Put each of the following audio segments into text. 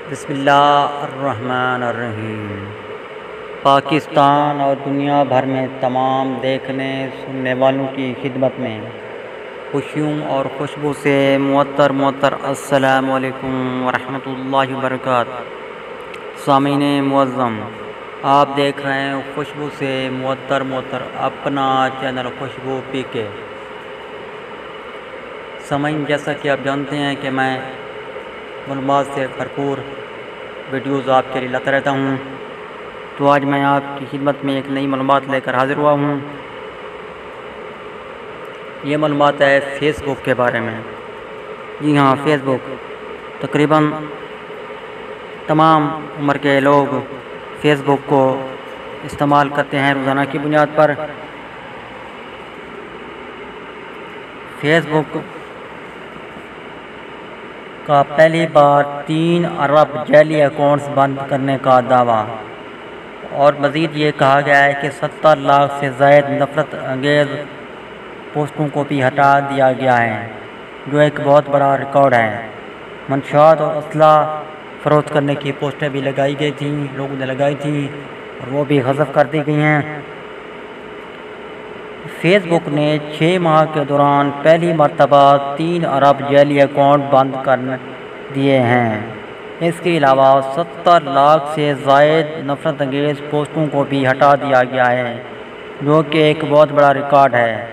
بسم اللہ الرحمن الرحیم۔ پاکستان اور دنیا بھر میں تمام دیکھنے سننے والوں کی خدمت میں خوشیوں اور خوشبو سے معطر السلام علیکم ورحمۃ اللہ وبرکاتہ۔ سامعین معظم، آپ دیکھ رہے ہیں خوشبو سے معطر اپنا چینل خوشبو پی کے۔ سامعین، جیسا کہ آپ جانتے ہیں کہ میں معلومات سے بھرپور ویڈیوز آپ کے لیے لاتا رہتا ہوں، تو آج میں آپ کی خدمت میں ایک نئی معلومات لے کر حاضر ہوا ہوں۔ یہ معلومات ہے فیس بک کے بارے میں۔ جی ہاں، فیس بک تقریباً تمام عمر کے لوگ فیس بک کو استعمال کرتے ہیں روزانہ کی بنیاد پر۔ فیس بک کا پہلی بار 3 ارب جعلی اکاؤنٹس بند کرنے کا دعویٰ، اور مزید یہ کہا گیا ہے کہ 70 لاکھ سے زائد نفرت انگیز پوسٹوں کو بھی ہٹا دیا گیا ہے، جو ایک بہت بڑا ریکارڈ ہے۔ منشیات اور اسلحہ فروخت کرنے کی پوسٹیں بھی لگائی گئی تھیں، لوگوں نے لگائی تھیں، اور وہ بھی حذف کر دی گئی ہیں۔ فیس بک نے 6 ماہ کے دوران پہلی مرتبہ 3 ارب جعلی اکاؤنٹ بند کر دیے ہیں۔ اس کے علاوہ 70 لاکھ سے زائد نفرت انگیز پوسٹوں کو بھی ہٹا دیا گیا ہے، جو کہ ایک بہت بڑا ریکارڈ ہے۔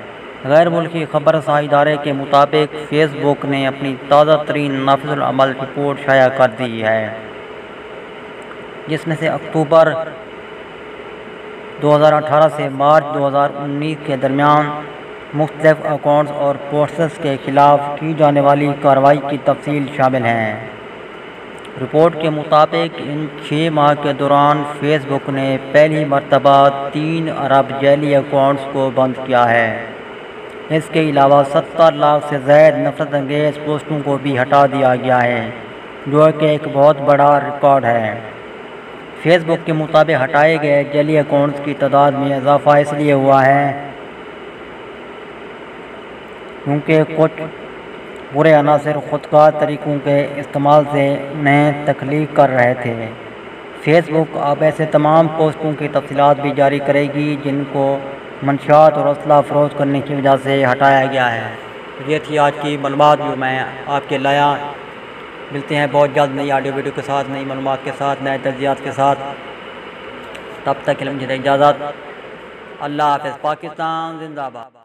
غیر ملکی خبر رساں ادارے کے مطابق فیس بک نے اپنی تازہ ترین نافذ العمل رپورٹ شائع کر دی ہے، جس میں سے اکتوبر 2018 سے مارچ 2019 کے درمیان مختلف اکاؤنٹس اور پوسٹس کے خلاف کی جانے والی کارروائی کی تفصیل شامل ہے۔ رپورٹ کے مطابق ان 6 ماہ کے دوران فیس بک نے پہلی مرتبہ 3 ارب جعلی اکاؤنٹس کو بند کیا ہے۔ اس کے علاوہ 70 لاکھ سے زائد نفرت انگیز پوسٹوں کو بھی ہٹا دیا گیا ہے، جو کہ ایک بہت بڑا ریکارڈ ہے۔ فیس بک کے مطابق ہٹائے گئے جعلی اکاؤنٹس کی تعداد میں اضافہ اس لیے ہوا ہے کیونکہ کچھ برے عناصر خودکار طریقوں کے استعمال سے انہیں تخلیق کر رہے تھے۔ فیس بک اب ایسے تمام پوسٹوں کی تفصیلات بھی جاری کرے گی جن کو منشیات اور اسلحہ فروخت کرنے کی وجہ سے ہٹایا گیا ہے۔ یہ تھی آج کی معلومات جو میں آپ کے لایا۔ ملتے ہیں بہت جلد نئی آڈیو ویڈیو کے ساتھ، نئی معلومات کے ساتھ، نئے تجزیات کے ساتھ۔ تب تک کے لیے مجھے اجازت۔ اللہ حافظ۔ پاکستان زندہ باد۔